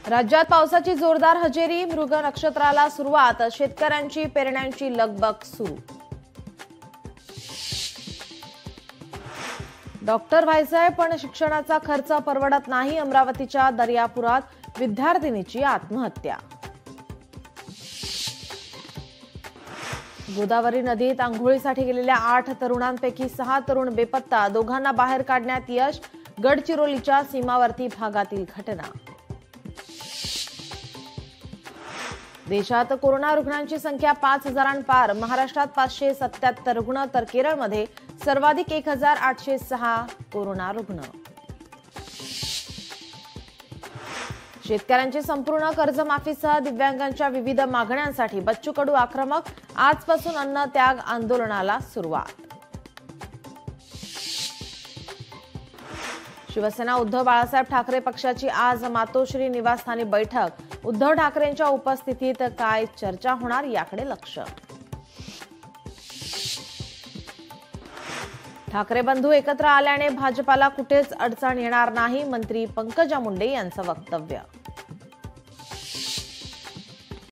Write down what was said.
राज्यात पावसाची जोरदार हजेरी, मृग नक्षत्राला सुरुवात, शेतकऱ्यांची पेरण्यांची लगबग सुरू। डॉक्टर व्हायचंय पण शिक्षणाचा खर्च परवडत नाही, अमरावतीच्या दर्यापुरात विद्यार्थिनीची आत्महत्या। गोदावरी नदीत आंघोळीसाठी गेलेल्या 8 तरुणांपैकी 6 तरुण बेपत्ता, दोघांना बाहेर काढण्यात यश। गडचिरोलीच्या सीमावर्ती भागातील घटना। देशात कोरोना रुग्णांची संख्या 5,000पार, महाराष्ट्रात 577 रुग्ण तर केरळमध्ये सर्वाधिक 1,806 कोरोना रुग्ण। शेतकऱ्यांची संपूर्ण कर्जमाफीसह दिव्यांगांच्या विविध मागण्यांसाठी बच्चू कडू आक्रमक, आजपासून अन्न त्याग आंदोलनाला सुरुवात। शिवसेना उद्धव बाळासाहेब ठाकरे पक्षाची आज मातोश्री निवासस्थानी बैठक, उद्धव ठाकरेंच्या उपस्थितीत काय चर्चा होणार याकडे लक्ष। ठाकरे बंधू एकत्र आल्याने भाजपाला कुठेच अडचण येणार नाही, मंत्री पंकजा मुंडे यांचं वक्तव्य।